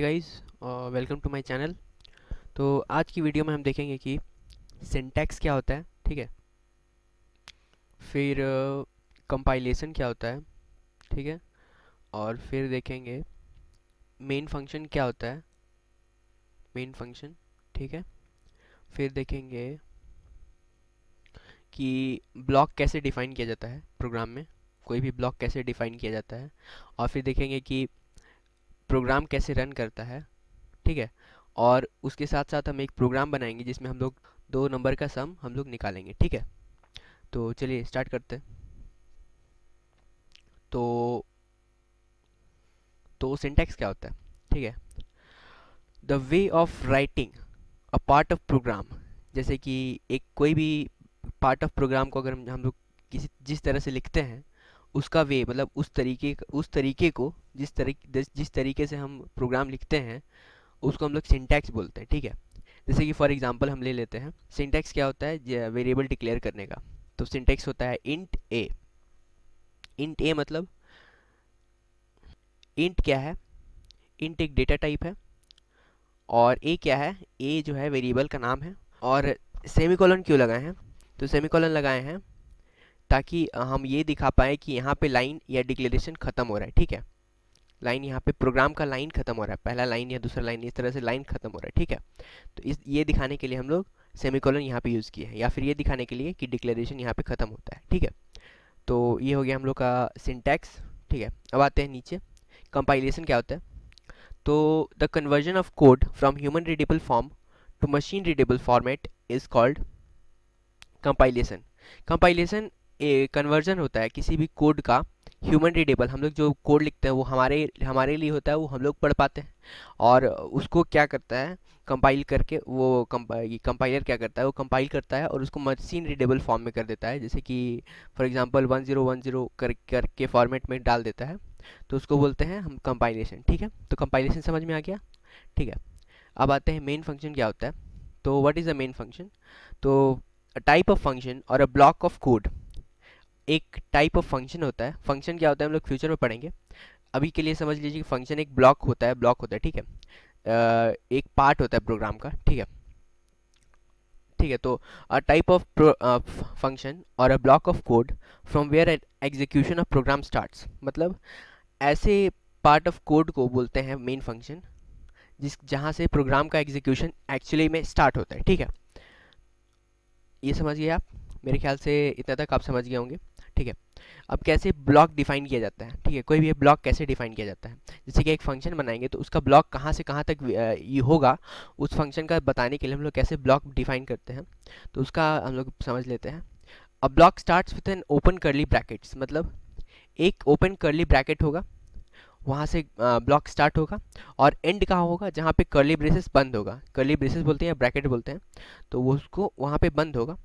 Guys, welcome to my channel. तो आज की वीडियो में हम देखेंगे कि सिंटैक्स क्या होता है, ठीक है। फिर कंपाइलेशन क्या होता है, ठीक है। और फिर देखेंगे मेन फंक्शन क्या होता है, मेन फंक्शन, ठीक है। फिर देखेंगे कि ब्लॉक कैसे डिफाइन किया जाता है प्रोग्राम में, कोई भी ब्लॉक कैसे डिफाइन किया जाता है। और फिर देखेंगे कि प्रोग्राम कैसे रन करता है, ठीक है। और उसके साथ साथ हम एक प्रोग्राम बनाएंगे जिसमें हम लोग दो नंबर का सम हम लोग निकालेंगे, ठीक है। तो चलिए स्टार्ट करते हैं। तो सिंटैक्स क्या होता है, ठीक है। The way of writing a part of program, जैसे कि एक कोई भी पार्ट ऑफ प्रोग्राम को अगर हम लोग किसी जिस तरह से लिखते हैं, उसका वे मतलब उस तरीके को जिस तरीके से हम प्रोग्राम लिखते हैं उसको हम लोग सिंटैक्स बोलते हैं, ठीक है। जैसे कि फॉर एग्जांपल हम ले लेते हैं, सिंटैक्स क्या होता है वेरिएबल डिक्लेयर करने का। तो सिंटैक्स होता है इंट ए। इंट ए मतलब इंट क्या है, इंट एक डेटा टाइप है। और ए क्या है, ए जो है वेरिएबल का नाम है। और सेमीकोलन क्यों लगाए हैं, तो सेमीकोलन लगाए हैं ताकि हम ये दिखा पाए कि यहाँ पे लाइन या डिक्लेरेशन खत्म हो रहा है, ठीक है। लाइन यहाँ पे प्रोग्राम का लाइन खत्म हो रहा है, पहला लाइन या दूसरा लाइन, इस तरह से लाइन खत्म हो रहा है, ठीक है। तो इस ये दिखाने के लिए हम लोग सेमीकोलन यहाँ पे यूज़ किए हैं, या फिर ये दिखाने के लिए कि डिक्लेरेशन यहाँ पे खत्म होता है, ठीक है। तो ये हो गया हम लोग का सिंटैक्स, ठीक है। अब आते हैं नीचे, कंपाइलेशन क्या होता है। तो the conversion of code from human readable form to machine readable format is called compilation. Compilation conversion होता है किसी भी कोड का ह्यूमन रीडेबल, हम लोग जो कोड लिखते हैं वो हमारे हमारे लिए होता है, वो हम लोग पढ़ पाते हैं। और उसको क्या करता है, कंपाइल करके वो कंपाइलर क्या करता है, वो कंपाइल करता है और उसको मशीन रीडेबल फॉर्म में कर देता है। जैसे कि फॉर एग्जांपल 1010 करके फॉर्मेट में डाल देता है, तो उसको बोलते हैं हम कंपाइलेशन, ठीक है। तो कंपाइलेशन समझ में आ गया, ठीक है। अब आते हैं मेन फंक्शन क्या होता है। तो what is the main function. तो अ टाइप ऑफ फंक्शन और अ ब्लॉक ऑफ कोड। एक टाइप ऑफ फंक्शन होता है, फंक्शन क्या होता है हम लोग फ्यूचर में पढ़ेंगे। अभी के लिए समझ लीजिए कि फंक्शन एक ब्लॉक होता है, ठीक है। एक पार्ट होता है प्रोग्राम का, ठीक है। ठीक है, तो अ टाइप ऑफ फंक्शन और a block of code from where execution of program starts, मतलब ऐसे पार्ट ऑफ कोड को बोलते हैं मेन फंक्शन जिस जहाँ से प्रोग्राम का एग्जीक्यूशन एक्चुअली में स्टार्ट होता है, ठीक है। ये समझिए आप, मेरे ख्याल से इतना तक आप समझ गए होंगे, ठीक है। अब कैसे ब्लॉक डिफाइन किया जाता है, ठीक है, कोई भी ब्लॉक कैसे डिफाइन किया जाता है। जैसे कि एक फंक्शन बनाएंगे तो उसका ब्लॉक कहाँ से कहाँ तक ये होगा, उस फंक्शन का बताने के लिए हम लोग कैसे ब्लॉक डिफाइन करते हैं, तो उसका हम लोग समझ लेते हैं। A block starts with an open करली ब्रैकेट्स, मतलब एक ओपन करली ब्रैकेट होगा, वहाँ से ब्लॉक स्टार्ट होगा। और एंड कहाँ होगा, जहाँ पे कर्ली ब्रेसेस बंद होगा, कर्ली ब्रेसेस बोलते हैं या ब्रैकेट बोलते हैं, तो वो उसको वहाँ पे बंद होगा,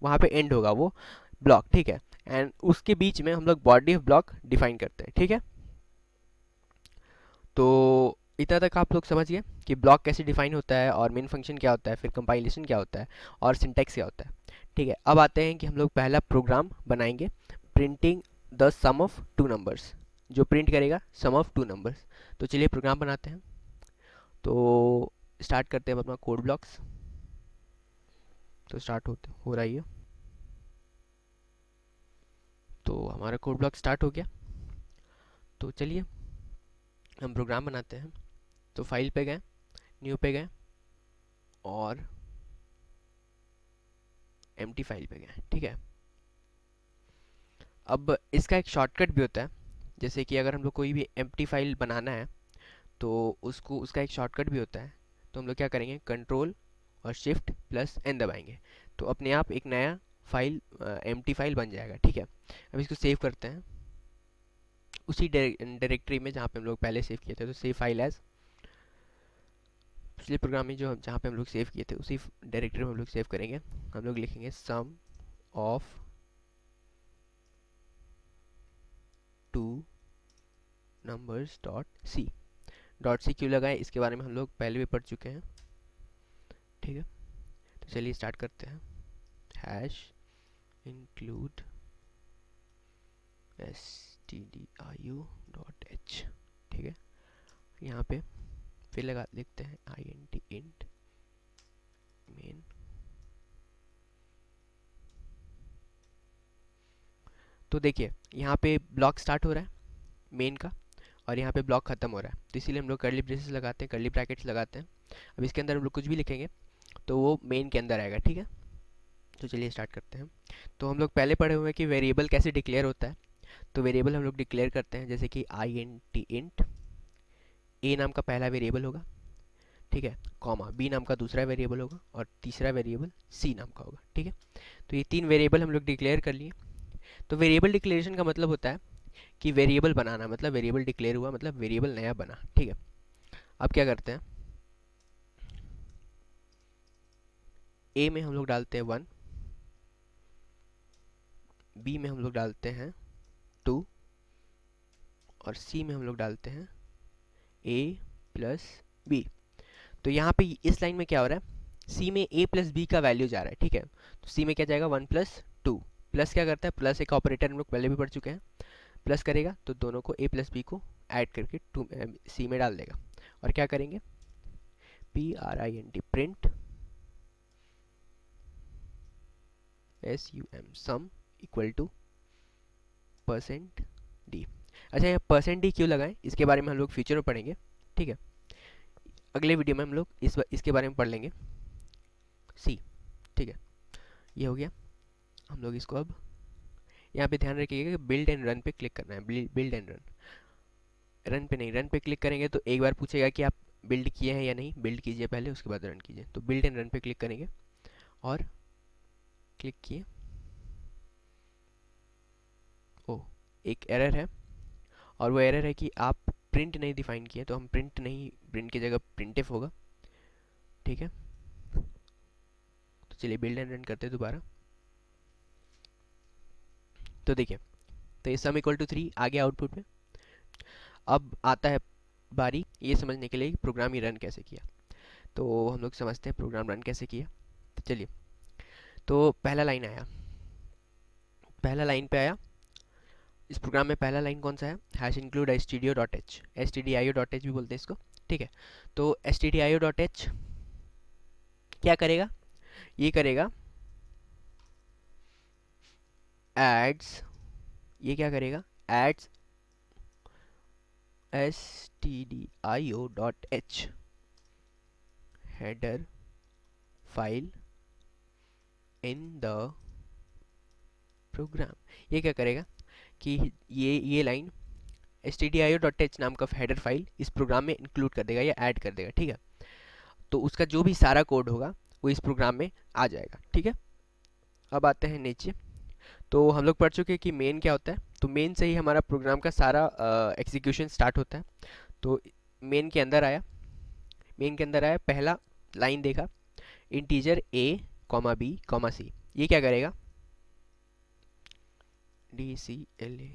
वहाँ पे एंड होगा वो ब्लॉक, ठीक है। एंड उसके बीच में हम लोग बॉडी ऑफ ब्लॉक डिफाइन करते हैं, ठीक है। तो इतना तक आप लोग समझ गए कि ब्लॉक कैसे डिफाइन होता है, और मेन फंक्शन क्या होता है, फिर कंपाइलेशन क्या होता है, और सिंटैक्स क्या होता है, ठीक है। अब आते हैं कि हम लोग पहला प्रोग्राम बनाएंगे, printing the sum of two numbers, जो प्रिंट करेगा सम ऑफ टू नंबर्स। तो चलिए प्रोग्राम बनाते हैं। तो स्टार्ट करते हैं अपना कोड ब्लॉक्स। तो स्टार्ट हो रहा है, तो हमारा कोड ब्लॉक स्टार्ट हो गया। तो चलिए हम प्रोग्राम बनाते हैं। तो फाइल पे गए, न्यू पे गए, और एम्प्टी फाइल पे गए, ठीक है। अब इसका एक शॉर्टकट भी होता है, जैसे कि अगर हम लोग कोई भी एम्प्टी फाइल बनाना है तो उसको उसका एक शॉर्टकट भी होता है। तो हम लोग क्या करेंगे, कंट्रोल और शिफ्ट प्लस एन दबाएंगे, तो अपने आप एक नया फाइल एम्प्टी फाइल बन जाएगा, ठीक है। अब इसको सेव करते हैं उसी डायरेक्टरी में जहाँ पे हम लोग पहले सेव किए थे। तो सेव फाइल एज, पिछले प्रोग्राम में जो जहाँ पे हम लोग सेव किए थे उसी डायरेक्टरी में हम लोग सेव करेंगे। हम लोग लिखेंगे सम of two numbers dot C. Dot C क्यों लगाए, इसके बारे में हम लोग पहले भी पढ़ चुके हैं, ठीक है। तो चलिए स्टार्ट करते हैं। Hash include stdio dot h, ठीक है। यहाँ पे फिर लगा लिखते हैं int int main। तो देखिए यहाँ पे ब्लॉक स्टार्ट हो रहा है मेन का, और यहाँ पे ब्लॉक खत्म हो रहा है, तो इसीलिए हम लोग कर्ली ब्रेसेस लगाते हैं, कर्ली ब्रैकेट्स लगाते हैं। अब इसके अंदर हम लोग कुछ भी लिखेंगे तो वो मेन के अंदर आएगा, ठीक है। तो चलिए स्टार्ट करते हैं। तो हम लोग पहले पढ़े हुए हैं कि वेरिएबल कैसे डिक्लेयर होता है। तो वेरिएबल हम लोग डिक्लेयर करते हैं जैसे कि int a नाम का पहला वेरिएबल होगा, ठीक है, कॉमा b नाम का दूसरा वेरिएबल होगा, और तीसरा वेरिएबल c नाम का होगा, ठीक है। तो ये 3 वेरिएबल हम लोग डिक्लेयर कर लिए। तो वेरिएबल डिक्लेरेशन का मतलब होता है कि वेरिएबल बनाना, मतलब वेरिएबल डिक्लेयर हुआ मतलब वेरिएबल नया बना, ठीक है। अब क्या करते हैं, a में हम लोग डालते हैं 1, b में हम लोग डालते हैं 2, और c में हम लोग डालते हैं a प्लस b। तो यहाँ पे इस लाइन में क्या हो रहा है, c में a प्लस b का वैल्यू जा रहा है, ठीक है। तो c में क्या जाएगा 1 प्लस 2, प्लस क्या करता है, प्लस एक ऑपरेटर हम लोग पहले भी पढ़ चुके हैं, प्लस करेगा तो दोनों को a प्लस b को ऐड करके c में डाल देगा। और क्या करेंगे, print print sum equal to %d। अच्छा, यहाँ %d क्यों लगाएं, इसके बारे में हम लोग फ्यूचर में पढ़ेंगे, ठीक है। अगले वीडियो में हम लोग इसके बारे में पढ़ लेंगे सी, ठीक है। ये हो गया। हम लोग इसको अब यहाँ पे ध्यान रखिएगा कि बिल्ड एंड रन पे क्लिक करना है, बिल्ड एंड रन पे नहीं, रन पे क्लिक करेंगे तो एक बार पूछेगा कि आप बिल्ड किए हैं या नहीं, बिल्ड कीजिए पहले उसके बाद रन कीजिए। तो बिल्ड एंड रन पे क्लिक करेंगे और क्लिक किए, ओ एक एरर है, और वो एरर है कि आप प्रिंट नहीं डिफाइन किए, तो हम प्रिंट नहीं, प्रिंट की जगह प्रिंटफ होगा, ठीक है। तो चलिए बिल्ड एंड रन करते हैं दोबारा। तो देखिए, तो ये सम इक्वल टू 3 आ गया आउटपुट में। अब आता है बारी ये समझने के लिए कि प्रोग्राम ये रन कैसे किया। तो हम लोग समझते हैं प्रोग्राम रन कैसे किया। तो चलिए, तो पहला लाइन आया, पहला लाइन पे आया इस प्रोग्राम में, पहला लाइन कौन सा है, हैश इंक्लूड stdio.h, stdio.h भी बोलते हैं इसको, ठीक है। तो stdio.h क्या करेगा, ये करेगा एड्स, ये क्या करेगा, adds stdio.h header file in the program. ये क्या करेगा कि ये लाइन stdio.h नाम का हेडर फाइल इस प्रोग्राम में इंक्लूड कर देगा या ऐड कर देगा, ठीक है। तो उसका जो भी सारा कोड होगा वो इस प्रोग्राम में आ जाएगा, ठीक है। अब आते हैं नीचे। तो हम लोग पढ़ चुके हैं कि मेन क्या होता है। तो मेन से ही हमारा प्रोग्राम का सारा एग्जीक्यूशन स्टार्ट होता है। तो मेन के अंदर आया, मेन के अंदर आया, पहला लाइन देखा, integer a comma b comma c। ये क्या करेगा, DCLA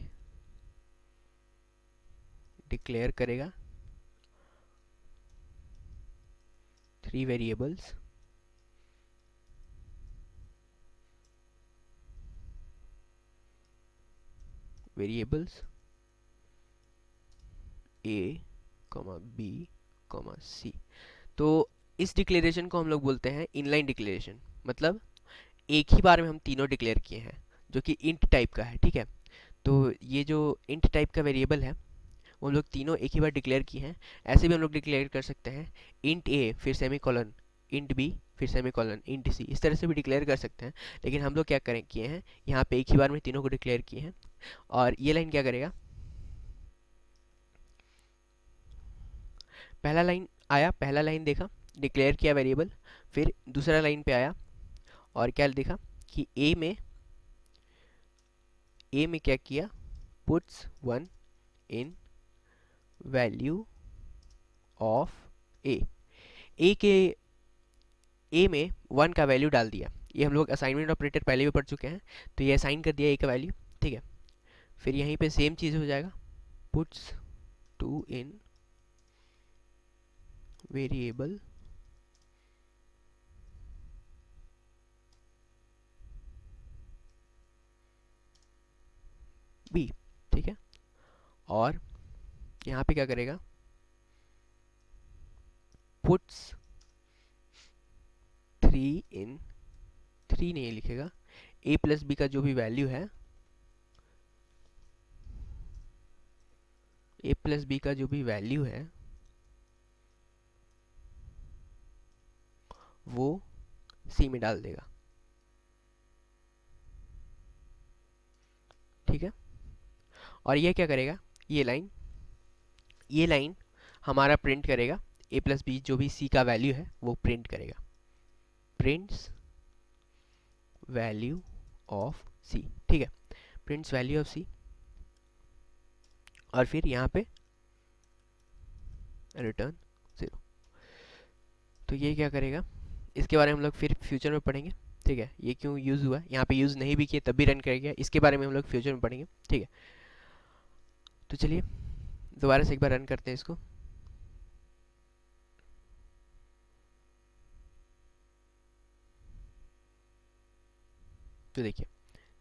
डिक्लेयर करेगा 3 variables, a comma b comma c। तो इस डिक्लेरेशन को हम लोग बोलते हैं इनलाइन डिक्लेरेशन, मतलब एक ही बार में हम तीनों डिक्लेयर किए हैं, जो कि इंट टाइप का है, ठीक है। तो ये जो इंट टाइप का वेरिएबल है वो हम लोग तीनों एक ही बार डिक्लेयर किए हैं। ऐसे भी हम लोग डिक्लेयर कर सकते हैं इंट a फिर सेमी कॉलन इंट b फिर सेमी कॉलन इंट c, इस तरह से भी डिक्लेयर कर सकते हैं। लेकिन हम लोग क्या करें किए हैं, यहाँ पे एक ही बार में तीनों को डिक्लेयर किए हैं। और ये लाइन क्या करेगा, पहला लाइन आया, पहला लाइन देखा, डिक्लेयर किया वेरिएबल, फिर दूसरा लाइन पे आया और क्या देखा कि a में क्या किया, puts 1 in value of a, a में 1 का वैल्यू डाल दिया। ये हम लोग असाइनमेंट ऑपरेटर पहले भी पढ़ चुके हैं। तो ये असाइन कर दिया a का वैल्यू, ठीक है। फिर यहीं पे सेम चीज़ हो जाएगा, पुट्स 2 इन वेरिएबल b, ठीक है। और यहाँ पे क्या करेगा, पुट्स 3 इन 3 नहीं लिखेगा, a प्लस बी का जो भी वैल्यू है, a प्लस बी का जो भी वैल्यू है वो सी में डाल देगा। ठीक है, और ये क्या करेगा, ये लाइन हमारा प्रिंट करेगा a प्लस बी जो भी c का वैल्यू है वो प्रिंट करेगा, प्रिंट्स वैल्यू ऑफ c। ठीक है, प्रिंट्स वैल्यू ऑफ c, और फिर यहाँ पे रिटर्न 0। तो ये क्या करेगा, इसके बारे में हम लोग फिर फ्यूचर में पढ़ेंगे। ठीक है, ये क्यों यूज़ हुआ, यहाँ पे यूज़ नहीं भी किए तब भी रन करेगा, इसके बारे में हम लोग फ्यूचर में पढ़ेंगे। ठीक है, तो चलिए दोबारा से एक बार रन करते हैं इसको। तो देखिए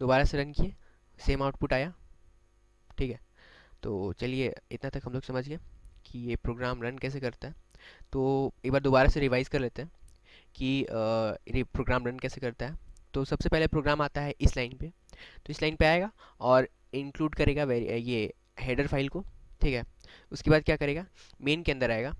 दोबारा से रन किए, सेम आउटपुट आया। ठीक है, तो चलिए इतना तक हम लोग समझ गए कि ये प्रोग्राम रन कैसे करता है। तो एक बार दोबारा से रिवाइज कर लेते हैं कि ये प्रोग्राम रन कैसे करता है। तो सबसे पहले प्रोग्राम आता है इस लाइन पे, तो इस लाइन पे आएगा और इंक्लूड करेगा ये हेडर फाइल को। ठीक है, उसके बाद क्या करेगा, मेन के अंदर आएगा।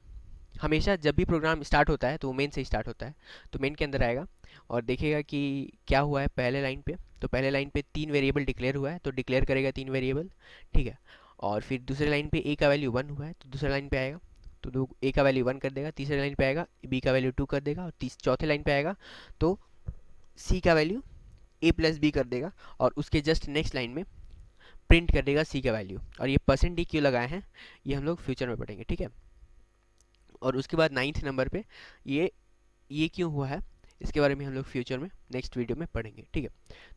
हमेशा जब भी प्रोग्राम स्टार्ट होता है तो वो मेन से स्टार्ट होता है, तो मेन के अंदर आएगा और देखेगा कि क्या हुआ है पहले लाइन पे। तो पहले लाइन पे 3 वेरिएबल डिक्लेयर हुआ है, तो डिक्लेयर करेगा 3 वेरिएबल। ठीक है, और फिर दूसरे लाइन पे a का वैल्यू 1 हुआ है, तो दूसरे लाइन पे आएगा तो a का वैल्यू 1 कर देगा, तीसरे लाइन पे आएगा b का वैल्यू 2 कर देगा, और चौथे लाइन पे आएगा तो c का वैल्यू a प्लस बी कर देगा, और उसके जस्ट नेक्स्ट लाइन में प्रिंट कर देगा c का वैल्यू। और ये %d क्यों लगाए हैं ये हम लोग फ्यूचर में पढ़ेंगे। ठीक है, और उसके बाद 9th नंबर पे ये क्यों हुआ है इसके बारे में हम लोग फ्यूचर में नेक्स्ट वीडियो में पढ़ेंगे। ठीक है,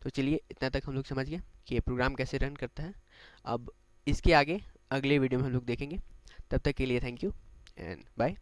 तो चलिए इतना तक हम लोग समझ गए कि ये प्रोग्राम कैसे रन करता है। अब इसके आगे अगले वीडियो में हम लोग देखेंगे। तब तक के लिए थैंक यू एंड बाय।